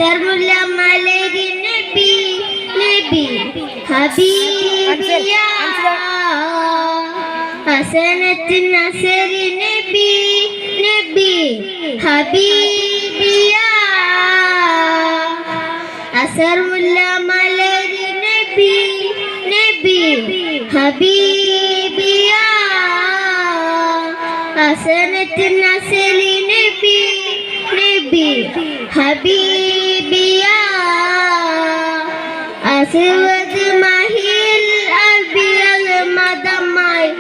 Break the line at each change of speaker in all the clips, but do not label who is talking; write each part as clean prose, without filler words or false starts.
അസർമുല്ല മലരി നബി നബി ഹബീബിയ ഹസനത്ത് നസരി നബി നബി ഹബീബിയ അസർമുല്ല മലരി നബി നബി ഹബീബിയ ഹസനത്ത് നസരി നബി നബി ഹബീബിയ അസ്വദ് മഹിൽ അൽബിയൽ മദമായി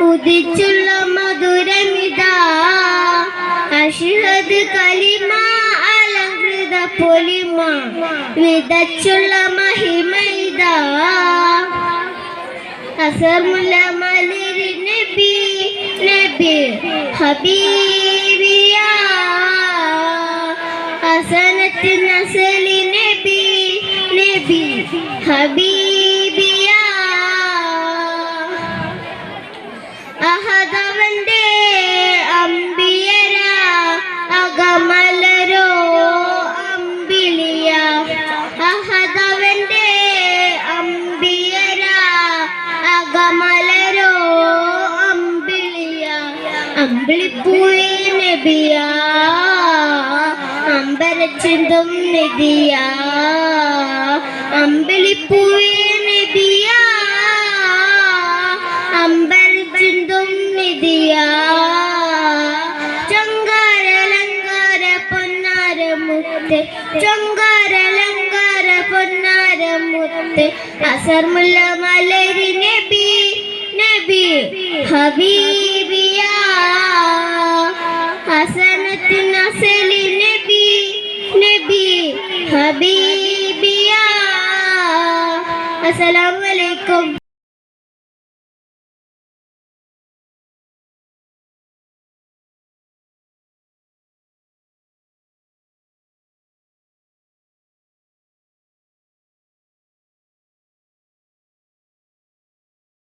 ഉദിച്ചുള്ള മധുരമിതാ അഷ്ഹദ് കലിമ അലങ്കൃത പൊലിമ വിതച്ചുള്ള മഹിമൈതാ അസർമുല്ല മലരി നബി നബി ഹബീബിയ ഹസനത്ത് നസലി നബി നബി ഹബീബിയ അഹദവന്റെ അമ്പിയര അകമലരോ അമ്പിളിയ അഹദവന്റെ അമ്പിയര അകമലരോ അമ്പിളിയ അമ്പിളിപ്പൂവേ നബിയ അമ്പരച്ചിന്തും നിധിയ അമ്പിളിപ്പൂവേ നബിയ അമ്പരച്ചിന്തും നിധിയ ചൊങ്കാരലങ്കാര പൊന്നാരമുത്ത് ചൊങ്കാരലങ്കാര പൊന്നാരമുത്ത് അസർമുല്ല മലരി നബി നബി ഹബീബിയ ഹസനത്ത് നസലി നബി നബി ഹബീബിയ. അസ്സലാമു അലൈക്കും.